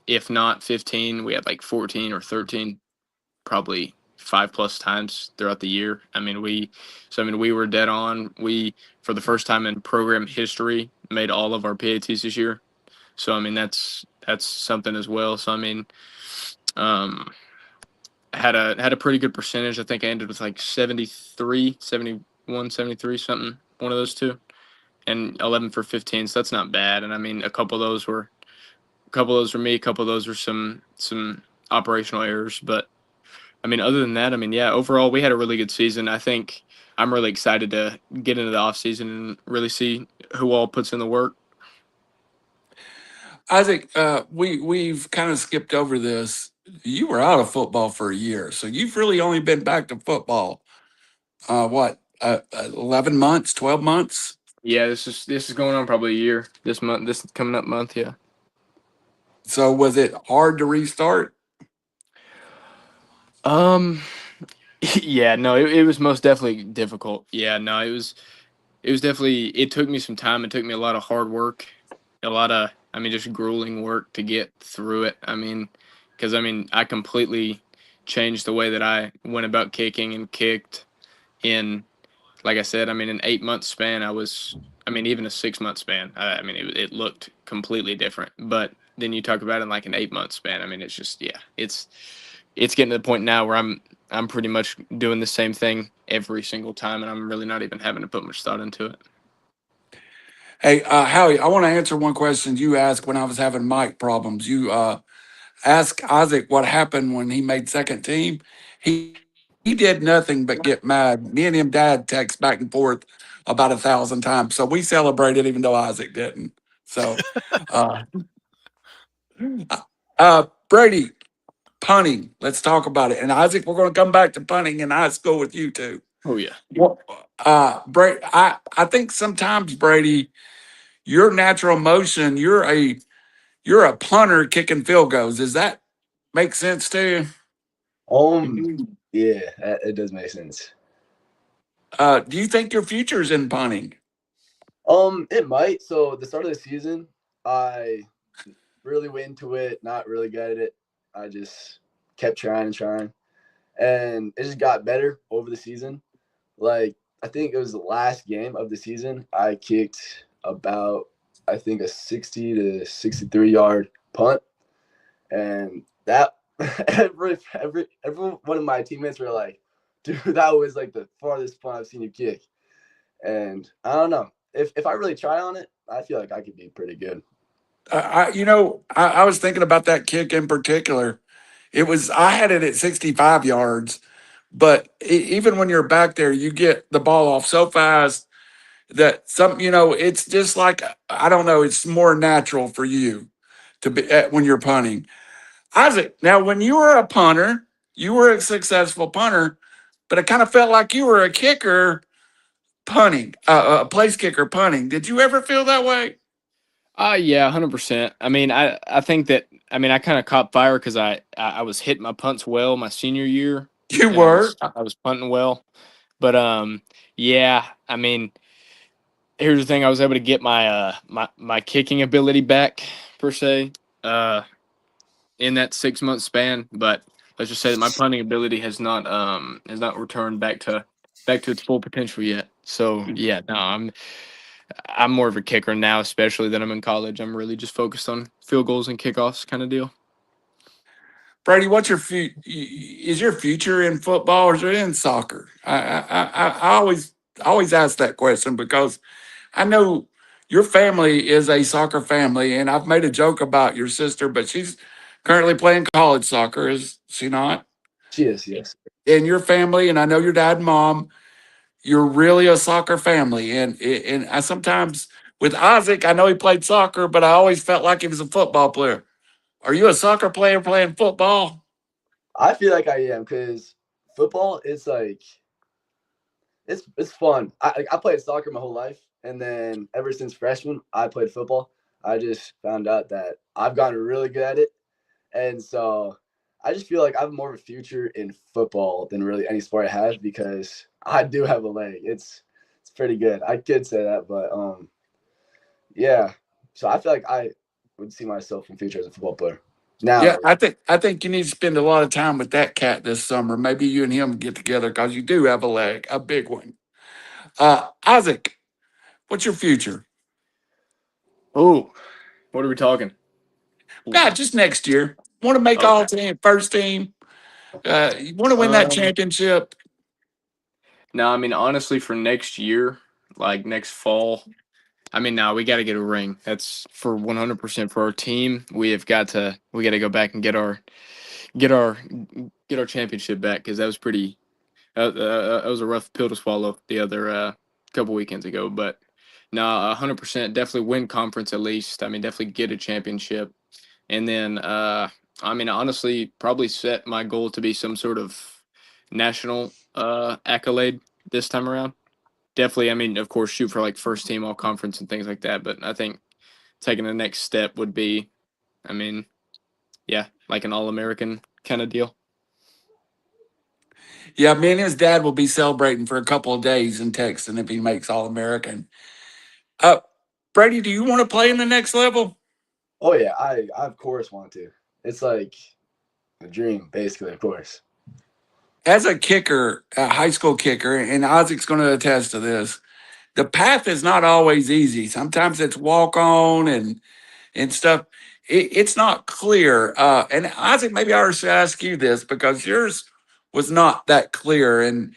if not 15, we had 14 or 13, probably 5+ times throughout the year. I mean, we were dead on. We, for the first time in program history, made all of our PATs this year. So I mean that's something as well. So I mean, um, had a pretty good percentage. I think I ended with like 73, 71, 73, something, one of those two, and 11 for 15. So that's not bad. And I mean, a couple of those were me, a couple of those were some operational errors. But I mean, other than that, I mean, yeah, overall we had a really good season. I think I'm really excited to get into the off season and really see who all puts in the work. Isaac, we've kind of skipped over this. You were out of football for a year, so you've really only been back to football. What? 11 months, 12 months. Yeah, this is going on probably a year this month. This coming up month, yeah. So was it hard to restart? Um, yeah, no, it was most definitely difficult. Yeah, no, it was definitely it took me some time. It took me a lot of hard work, a lot of I mean just grueling work to get through it. I mean, because I mean I completely changed the way that I went about kicking and kicked in like I said, I mean, an 8 month span, I mean, even a 6 month span, I mean, it looked completely different. But then you talk about it in like an 8 month span. I mean, it's just, yeah, it's getting to the point now where I'm pretty much doing the same thing every single time, and I'm really not even having to put much thought into it. Hey, Howie, I want to answer one question you asked when I was having mic problems. You asked Isaac what happened when he made second team. He did nothing but get mad. Me and him dad text back and forth about 1,000 times. So we celebrated even though Isaac didn't. So uh Brady, punting. Let's talk about it. And Isaac, we're gonna come back to punting in high school with you too. Oh yeah. Well, Brady, I think sometimes Brady, your natural motion, you're a punter kicking field goals. Does that make sense to you? Yeah, it does make sense. Do you think your future's in punting? It might. So the start of the season, I really went into it, not really good at it. I just kept trying and trying, and it just got better over the season. Like I think it was the last game of the season, I kicked about I think a 60 to 63-yard punt, and that every one of my teammates were like, "Dude, that was like the farthest punt I've seen you kick." And I don't know if I really try on it, I feel like I could be pretty good. I was thinking about that kick in particular. I had it at 65 yards, but even when you're back there, you get the ball off so fast that it's just like, I don't know, it's more natural for you to be when you're punting. Isaac, now when you were a punter, you were a successful punter, but it kind of felt like you were a kicker punting, a place kicker punting. Did you ever feel that way? Yeah, 100%. I mean, I think that I mean I kind of caught fire because I was hitting my punts well my senior year, You and I were. was I was punting well, but yeah, I mean, here's the thing: I was able to get my kicking ability back per se, uh, in that 6 month span. But let's just say that my punting ability has not returned back to its full potential yet. So yeah, no, I'm more of a kicker now, especially that I'm in college. I'm really just focused on field goals and kickoffs kind of deal. Brady, what's is your future in football or is it in soccer? I always ask that question because I know your family is a soccer family, and I've made a joke about your sister, but she's currently playing college soccer, is she not? She is, yes. In your family, and I know your dad and mom, you're really a soccer family, and I sometimes with Isaac, I know he played soccer, but I always felt like he was a football player. Are you a soccer player playing football? I feel like I am because football is like it's fun. I played soccer my whole life, and then ever since freshman, I played football. I just found out that I've gotten really good at it, and so I just feel like I have more of a future in football than really any sport I have because I do have a leg. It's pretty good. I could say that, but yeah. So I feel like I would see myself in future as a football player. Now, Yeah, I think you need to spend a lot of time with that cat this summer. Maybe you and him get together because you do have a leg, a big one. Isaac, what's your future? Oh, What are we talking? God, just next year. Want to make all Okay. team, first team. You want to win that championship. No, I mean honestly, for next year, like next fall, I mean, no, we got to get a ring. That's for 100% for our team. We got to go back and get our get our championship back because that was pretty. That was a rough pill to swallow the other couple weekends ago. But no, 100% definitely win conference at least. I mean, definitely get a championship, and then I mean, honestly, probably set my goal to be some sort of national accolade this time around. Definitely, I mean, of course, shoot for like first team all conference and things like that. But I think taking the next step would be, I mean, yeah, like an all American kind of deal. Yeah, me and his dad will be celebrating for a couple of days in Texas if he makes All American. Uh, Brady, do you want to play in the next level? Oh yeah, I of course want to. It's like a dream, basically, of course. As a kicker, a high school kicker, and Isaac's going to attest to this, the path is not always easy. Sometimes it's walk on and stuff. It's not clear. And Isaac, maybe I should ask you this because yours was not that clear. And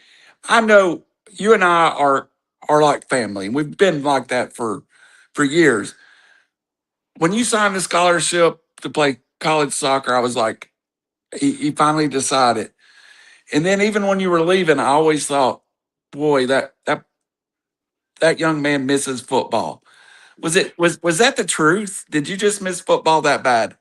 I know you and I are like family, and we've been like that for years. When you signed the scholarship to play college soccer, I was like, he finally decided. And then even when you were leaving, I always thought, boy, that young man misses football. Was that the truth? Did you just miss football that bad?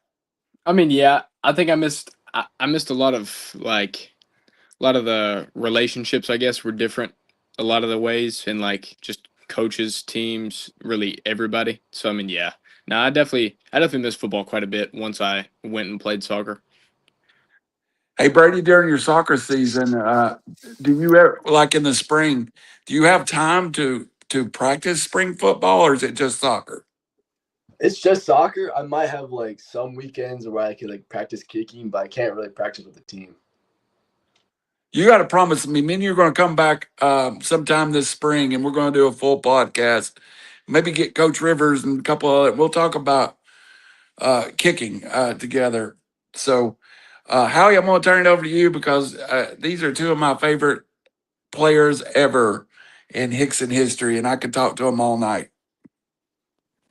I mean, yeah, I think I missed a lot of like a lot of the relationships. I guess were different a lot of the ways, and like just coaches, teams, really everybody. So I mean, yeah, no, I definitely missed football quite a bit once I went and played soccer. Hey Brady, during your soccer season, do you ever like in the spring? Do you have time to practice spring football, or is it just soccer? It's just soccer. I might have like some weekends where I could like practice kicking, but I can't really practice with the team. You got to promise me, me and you're going to come back sometime this spring, and we're going to do a full podcast. Maybe get Coach Rivers and a couple of. We'll talk about kicking together. So, Howie, I'm going to turn it over to you because these are two of my favorite players ever in Hixson history, and I could talk to them all night.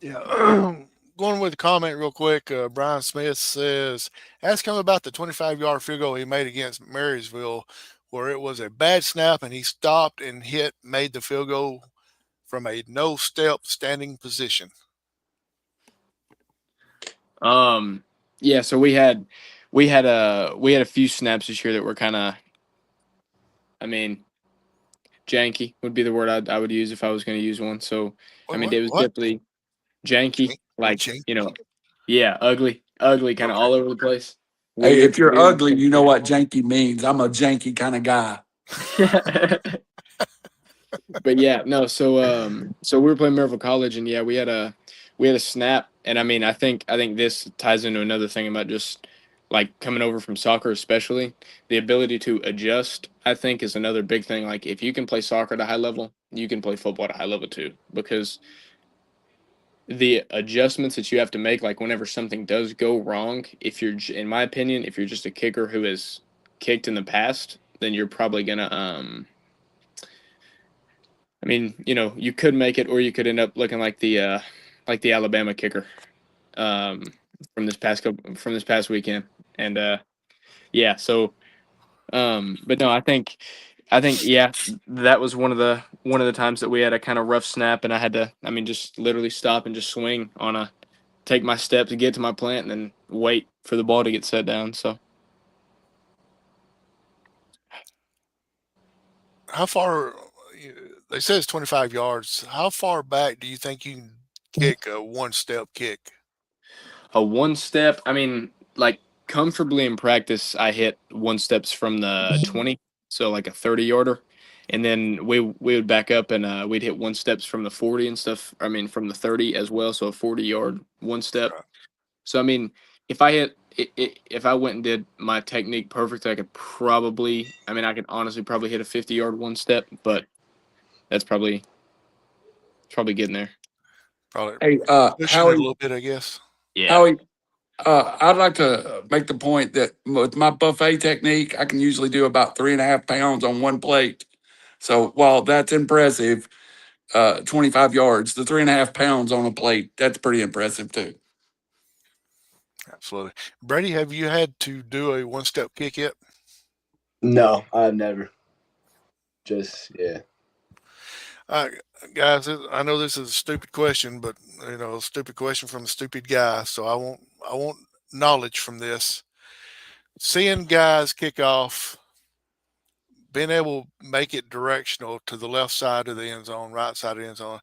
Yeah. Going with the comment real quick, Brian Smith says, ask him about the 25-yard field goal he made against Marysville, where it was a bad snap and he stopped and made the field goal from a no-step standing position. Yeah, so we had a few snaps this year that were kind of, I mean, janky would be the word I would use if I was going to use one. So I mean, it was What? definitely janky, like Janky? yeah, ugly, kind of Okay. all over the place. Hey, if you're Weird. ugly, you know what janky means. I'm a janky kind of guy. But yeah, no. So we were playing Maryville College, and yeah, we had a snap, and I think this ties into another thing about just like coming over from soccer, especially the ability to adjust. I think is another big thing. Like if you can play soccer at a high level, you can play football at a high level too, because the adjustments that you have to make, like whenever something does go wrong, if you're, in my opinion, if you're just a kicker who has kicked in the past, then you're probably gonna I mean, you know, you could make it, or you could end up looking like the Alabama kicker um, from this past weekend, and yeah. So, but no, I think yeah, that was one of the times that we had a kind of rough snap, and I had to, I mean, just literally stop and just swing on a take my step to get to my plant, and then wait for the ball to get set down. So. How far? They say it's 25 yards. How far back do you think you can kick a one-step kick? A one step, I mean, like comfortably in practice, I hit one steps from the 20, so like a 30 yarder. And then we would back up and we'd hit one steps from the 40 and stuff. I mean, from the 30 as well, so a 40-yard one step. Okay. So I mean, if I hit if I went and did my technique perfect, I could probably, I mean, I could honestly probably hit a 50-yard one step, but that's probably getting there. Probably Hey, pushing it a Howie, little bit, I guess. Yeah. Howie, I'd like to make the point that with my buffet technique, I can usually do about 3.5 pounds on one plate. So while that's impressive, 25 yards, the 3.5 pounds on a plate, that's pretty impressive too. Absolutely. Brady, have you had to do a one-step kick yet? No, I've never. Just yeah. Guys, I know this is a stupid question, but a stupid question from a stupid guy. So I want knowledge from this. Seeing guys kick off, being able to make it directional to the left side of the end zone, right side of the end zone.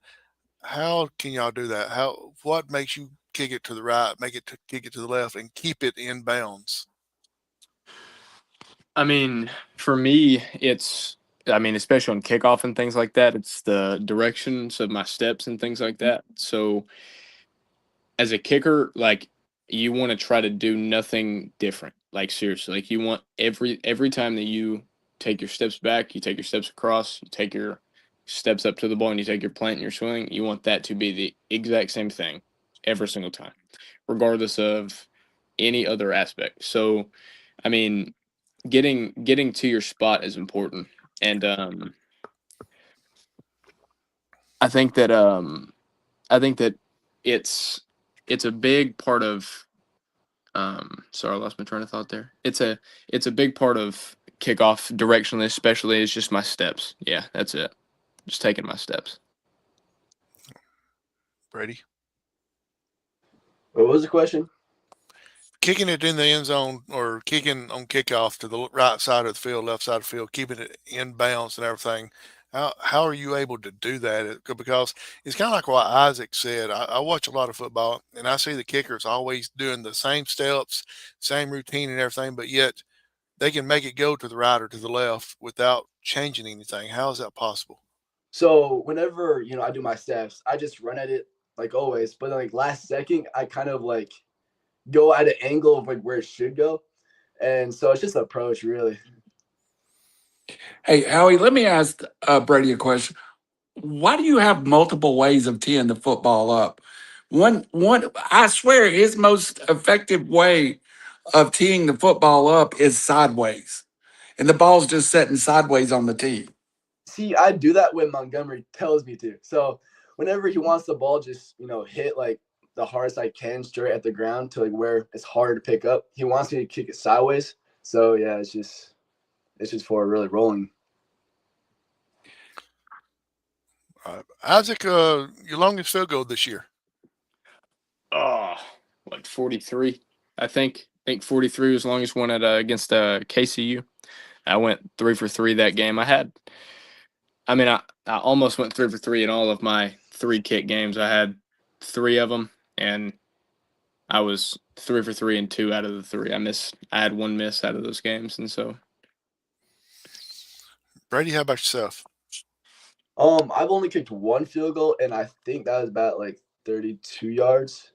How can y'all do that? What makes you kick it to the right, kick it to the left, and keep it in bounds? I mean, for me, especially on kickoff and things like that, it's the directions of my steps and things like that. So as a kicker, like you want to try to do nothing different. Like seriously, like you want every time that you take your steps back, you take your steps across, you take your steps up to the ball, and you take your plant and your swing. You want that to be the exact same thing every single time, regardless of any other aspect. So, I mean, getting to your spot is important, and I think that I think that it's it's a big part of sorry, I lost my train of thought there. It's a big part of kickoff directionally, especially is just my steps. Yeah, that's it. Just taking my steps. Brady, What was the question? kicking it in the end zone or kicking on kickoff to the right side of the field, left side of the field, keeping it in bounds and everything. How are you able to do that? Because it's kind of like what Isaac said. I watch a lot of football and I see the kickers always doing the same steps, same routine and everything, but yet they can make it go to the right or to the left without changing anything. How is that possible? So whenever I do my steps, I just run at it like always. But then, like last second, I kind of like go at an angle of like where it should go, and so it's just approach really. Hey, Howie, let me ask Brady a question. Why do you have multiple ways of teeing the football up? One, I swear, his most effective way of teeing the football up is sideways, and the ball's just sitting sideways on the tee. See, I do that when Montgomery tells me to. So whenever he wants the ball, just hit like the hardest I can straight at the ground to like where it's hard to pick up. He wants me to kick it sideways. So yeah, it's just for really rolling. Isaac, your longest field goal this year. Oh, what 43? I think 43 was the longest one at against KCU. I went 3 for 3 that game. I almost went 3 for 3 in all of my 3 kick games. I had 3 of them, and I was 3 for 3 in 2 out of the 3. I had 1 miss out of those games, and so Brady, how about yourself? I've only kicked one field goal, and I think that was about like 32 yards.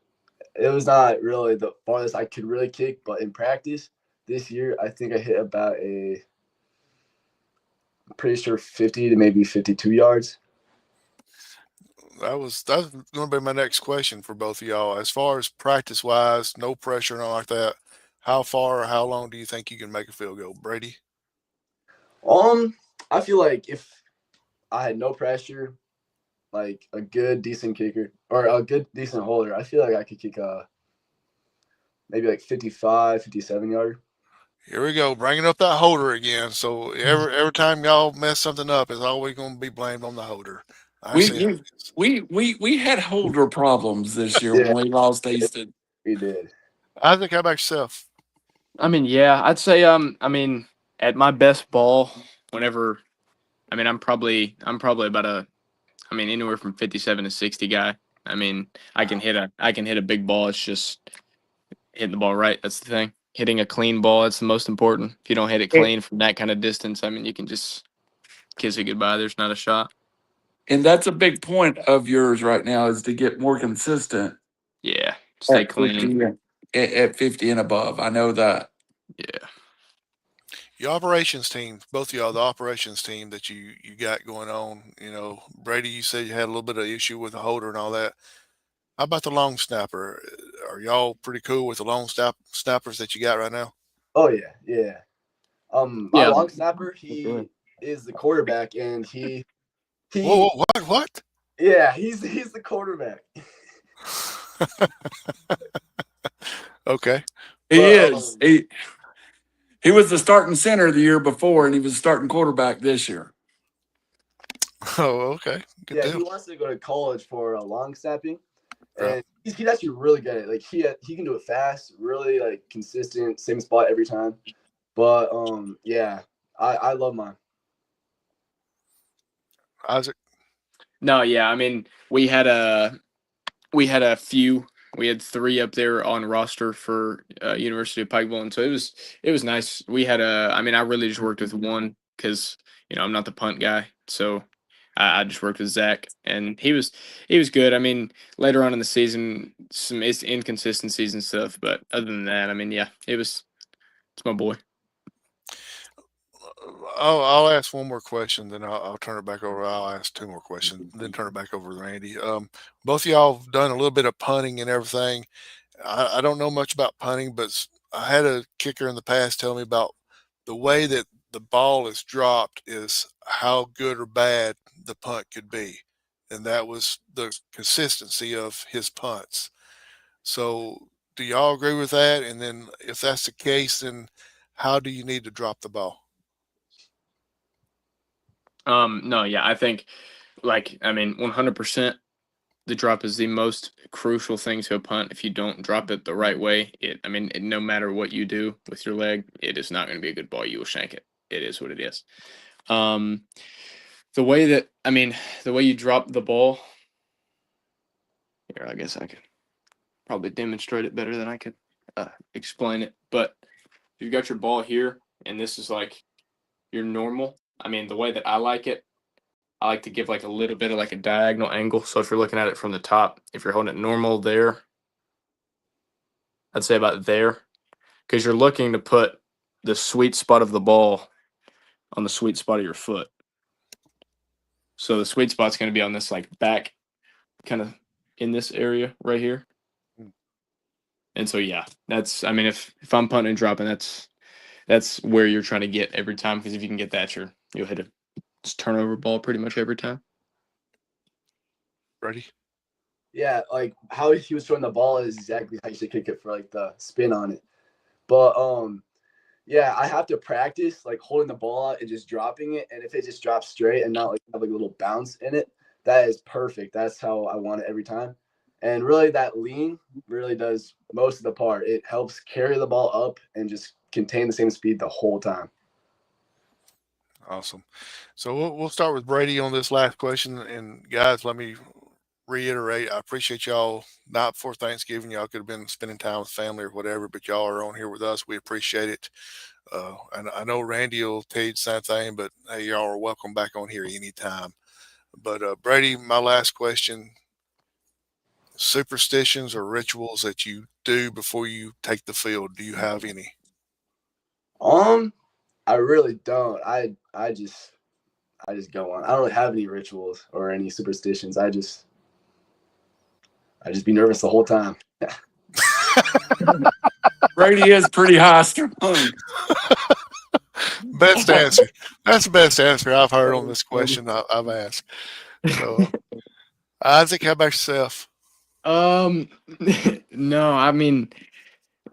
It was not really the farthest I could really kick, but in practice this year, I think I hit about I'm pretty sure 50 to maybe 52 yards. That's going to be my next question for both of y'all. As far as practice wise, no pressure and all like that. How far or how long do you think you can make a field goal, Brady? I feel like if I had no pressure, like a good decent kicker or a good decent holder, I feel like I could kick maybe like 55, 57 yarder. Here we go, bringing up that holder again. So every time y'all mess something up, it's always going to be blamed on the holder. I We see how we it is. we had holder problems this year Yeah, when we lost Easton. we did. Isaac, how about yourself? yeah, I'd say at my best ball, whenever I'm probably about anywhere from 57 to 60 guy. I can hit a big ball. It's just hitting the ball right. That's the thing. Hitting a clean ball, that's the most important. If you don't hit it And clean from that kind of distance, you can just kiss it goodbye. There's not a shot. and that's a big point of yours right now is to get more consistent Yeah. Stay at clean. 50 at 50 and above. I know that. Yeah. Your operations team, both of y'all, the operations team that you got going on. Brady, you said you had a little bit of issue with the holder and all that. How about the long snapper? Are y'all pretty cool with the long snappers that you got right now? Oh yeah, yeah. My Yeah. long snapper, he is the quarterback, and Whoa, he what? yeah, he's the quarterback. Okay. He But is. He was the starting center the year before, and he was the starting quarterback this year. Oh, okay. Good yeah, deal. he wants to go to college for long snapping, Right. and he's actually really good at it. Like he can do it fast, really like consistent, same spot every time. But yeah, I love mine. Isaac. No, yeah. I mean, we had a few. We had 3 up there on roster for University of Pikeville, and so it was nice. We had I mean, I really just worked with one because I'm not the punt guy, so I just worked with Zach, and he was good. I mean, later on in the season, some inconsistencies and stuff, but other than that, I mean, yeah, it's my boy. I'll ask one more question, then I'll turn it back over. I'll ask 2 more questions, then turn it back over to Randy. Both of y'all have done a little bit of punting and everything. I don't know much about punting, but I had a kicker in the past tell me about the way that the ball is dropped is how good or bad the punt could be. And that was the consistency of his punts. So, do y'all agree with that? And then, if that's the case, then how do you need to drop the ball? No, yeah, I think, I mean, 100%. The drop is the most crucial thing to a punt. If you don't drop it the right way, no matter what you do with your leg, it is not going to be a good ball. You will shank it. It is what it is. Um, the way you drop the ball. Here, I guess I could probably demonstrate it better than I could explain it. But if you've got your ball here, and this is like your normal. I mean, the way that I like it, I like to give like a little bit of like a diagonal angle. So if you're looking at it from the top, if you're holding it normal there, I'd say about there, because you're looking to put the sweet spot of the ball on the sweet spot of your foot. So the sweet spot's going to be on this like back, kind of in this area right here. And so yeah, that's I mean if I'm punting and dropping, that's where you're trying to get every time, because if you can get that, you'll hit a turnover ball pretty much every time. Ready? Yeah, like how he was throwing the ball is exactly how you should kick it for like the spin on it. But yeah, I have to practice like holding the ball out and just dropping it. And if it just drops straight and not like have like a little bounce in it, that is perfect. That's how I want it every time. And really, that lean really does most of the part. It helps carry the ball up and just contain the same speed the whole time. Awesome. So we'll start with Brady on this last question. And guys, let me reiterate, I appreciate y'all. Not before Thanksgiving, y'all could have been spending time with family or whatever, but y'all are on here with us. We appreciate it. And I know Randy will tell you the same thing, but hey, y'all are welcome back on here anytime. But Brady, my last question: superstitions or rituals that you do before you take the field? Do you have any? I really don't. I just go on. I don't really have any rituals or any superstitions. I just be nervous the whole time. Brady is pretty high strung. Best answer. That's the best answer I've heard on this question I've asked. So, Isaac, how about yourself? No, I mean,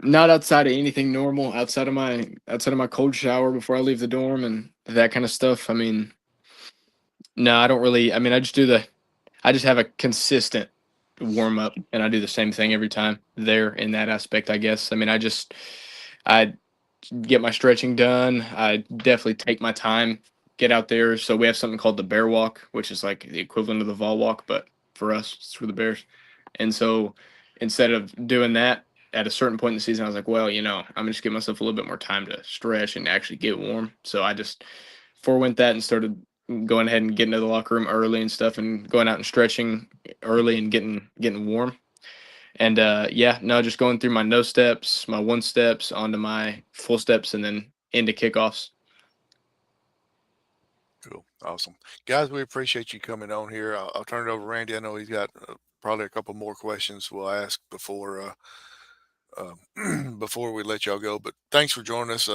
not outside of anything normal, outside of my cold shower before I leave the dorm and that kind of stuff. I mean, no, I don't really. I mean, I just have a consistent warm up, and I do the same thing every time there in that aspect, I guess. I mean, I get my stretching done. I definitely take my time, get out there. So we have something called the bear walk, which is like the equivalent of the vol walk, but for us, it's for the bears. And so instead of doing that at a certain point in the season, I was like, well, I'm gonna just give myself a little bit more time to stretch and actually get warm. So I just forewent that and started going ahead and getting to the locker room early and stuff, and going out and stretching early and getting warm. And yeah, no, just going through my no steps, my one steps onto my full steps, and then into kickoffs. Cool. Awesome. Guys, we appreciate you coming on here. I'll turn it over to Randy. I know he's got probably a couple more questions we'll ask before we let y'all go. But thanks for joining us.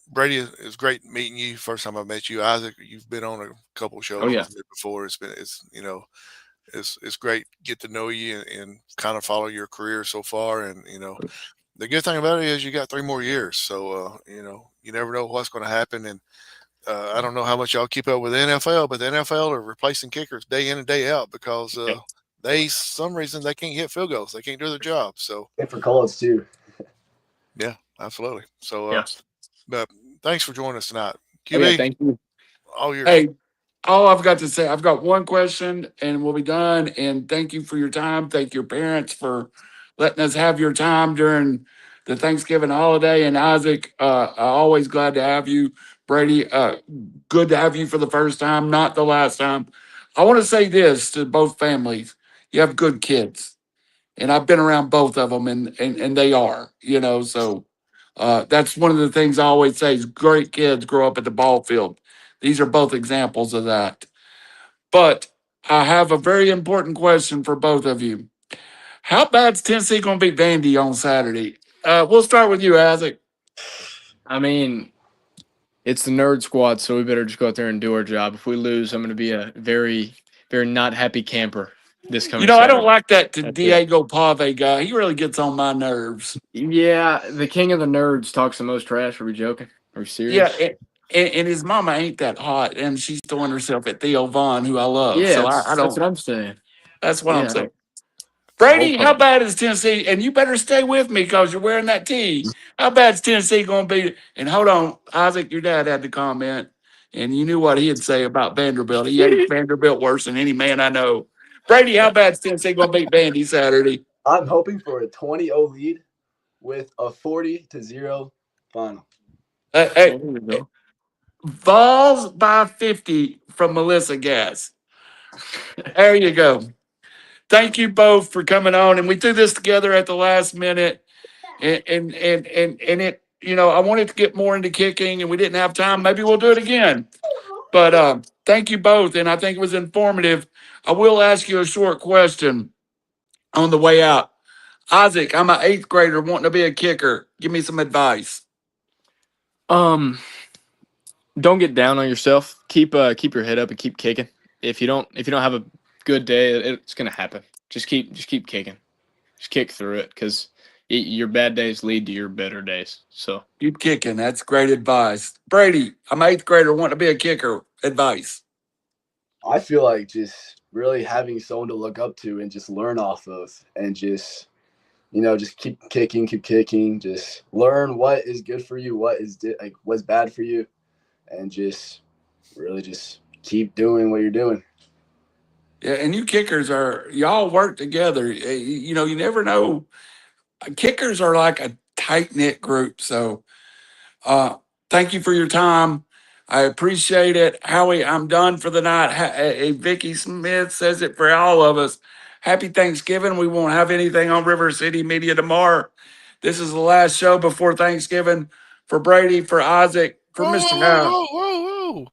Brady, it's great meeting you. First time I met you, Isaac. You've been on a couple Oh shows yeah. with me before. It's great to get to know you and kind of follow your career so far. And the good thing about it is you got 3 more years. So you never know what's going to happen. And I don't know how much y'all keep up with the NFL, but the NFL are replacing kickers day in and day out because Yeah. some reason they can't hit field goals. They can't do their job. So And for college too. yeah, absolutely. So Yeah. but thanks for joining us tonight. Oh yeah. QB, Thank you. all yours. Hey, all I've got to say, I've got one question and we'll be done. And thank you for your time. Thank your parents for letting us have your time during the Thanksgiving holiday. And Isaac, always glad to have you. Brady, good to have you for the first time, not the last time. I want to say this to both families. You have good kids. And I've been around both of them and they are, so that's one of the things I always say is great kids grow up at the ball field. These are both examples of that. But I have a very important question for both of you. How bad's Tennessee going to beat Vandy on Saturday? We'll start with you, Isaac. I mean, it's the nerd squad, so we better just go out there and do our job. If we lose, I'm going to be a very, very not happy camper this coming I don't Saturday. like that That's it. Diego Pave guy. He really gets on my nerves. Yeah, the king of the nerds talks the most trash. Are we joking? Are we Yeah, serious? and his mama ain't that hot, and she's throwing herself at Theo Vaughn, who I love. Yeah, So I that's don't. what I'm saying. That's what I'm Yeah, saying. it's a whole Brady, how party. bad is Tennessee? And you better stay with me because you're wearing that tee. How bad's Tennessee going to be? And hold on, Isaac, your dad had to comment, and you knew what he'd say about Vanderbilt. He hates Vanderbilt worse than any man I know. Brady, how bad's Tennessee going to beat Vandy Saturday? I'm hoping for a 20-0 lead with a 40-0 final. Hey, There we go. Vols by 50 from Melissa Gas. There you go. Thank you both for coming on. And we threw this together at the last minute. And it, I wanted to get more into kicking and we didn't have time. Maybe we'll do it again. But thank you both. And I think it was informative. I will ask you a short question on the way out. Isaac, I'm an 8th grader wanting to be a kicker. Give me some advice. Um, don't get down on yourself. Keep your head up and keep kicking. If you don't have a good day, it's gonna happen. Just keep kicking. Just kick through it because your bad days lead to your better days. So Keep kicking. That's great advice. Brady, I'm an 8th grader wanting to be a kicker. Advice. I feel like just really having someone to look up to and just learn off of and just just keep kicking, just learn what is good for you, what's bad for you, and just really just keep doing what you're doing. Yeah, and you kickers y'all work together. You never know. Kickers are like a tight knit group. So thank you for your time. I appreciate it. Howie, I'm done for the night. Vicky Smith says it for all of us. Happy Thanksgiving. We won't have anything on River City Media tomorrow. This is the last show before Thanksgiving for Brady, for Isaac, for Whoa, Mr. whoa, whoa, Howe. whoa, whoa, whoa!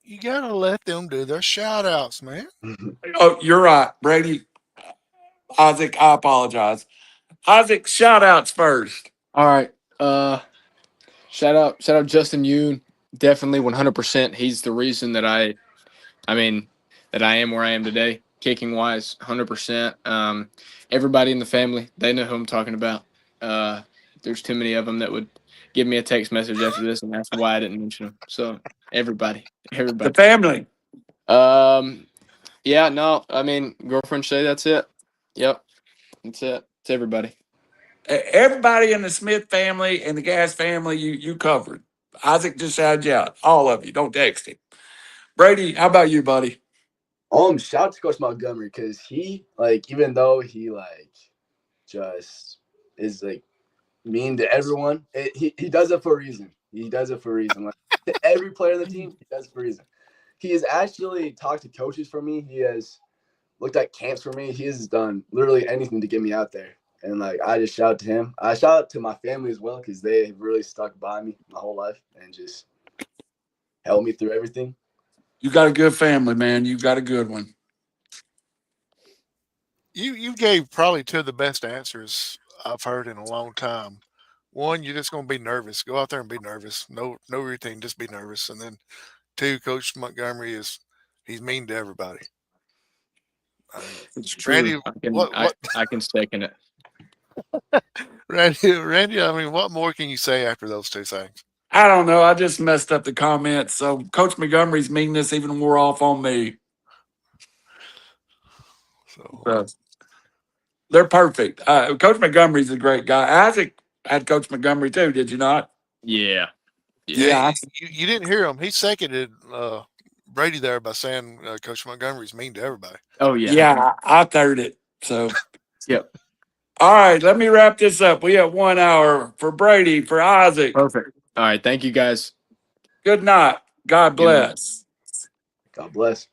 You gotta let them do their shout outs, man. Oh, you're right, Brady. Isaac, I apologize. Isaac, shout outs first. all right. Shout out Justin Yoon. Definitely 100%. He's the reason I mean, that I am where I am today, kicking wise, 100%. Everybody in the family, they know who I'm talking about. There's too many of them that would give me a text message after this and ask why I didn't mention them. So The everybody. family. Yeah, no, I mean, girlfriend say that's it. Yep, that's it. It's everybody. Everybody in the Smith family and the Gas family, you covered. Isaac just shouted you out. All of you. Don't text him. Brady, how about you, buddy? Shout out to Coach Montgomery because he even though he just is mean to everyone, he does it for a reason. He does it for a reason. To every player on the team, he does it for a reason. He has actually talked to coaches for me. He has looked at camps for me. He has done literally anything to get me out there. And I just shout out to him. I shout out to my family as well because they have really stuck by me my whole life and just helped me through everything. You got a good family, man. You got a good one. You gave probably two of the best answers I've heard in a long time. One, you're just going to be nervous. Go out there and be nervous. No routine, just be nervous. And then two, Coach Montgomery he's mean to everybody. I mean, It's true. Randy, I can second it. Randy, I mean, what more can you say after those two things? I don't know. I just messed up the comments. So Coach Montgomery's meanness even wore off on me. So They're perfect. Coach Montgomery's a great guy. Isaac had Coach Montgomery too, did you not? Yeah. Yeah. You didn't hear him. He seconded Brady there by saying Coach Montgomery's mean to everybody. Oh yeah. Yeah, I third it. So Yep. all right, let me wrap this up. We have 1 hour for Brady, for Isaac. Perfect. All right. Thank you guys. Good night. God Good night. bless. God bless.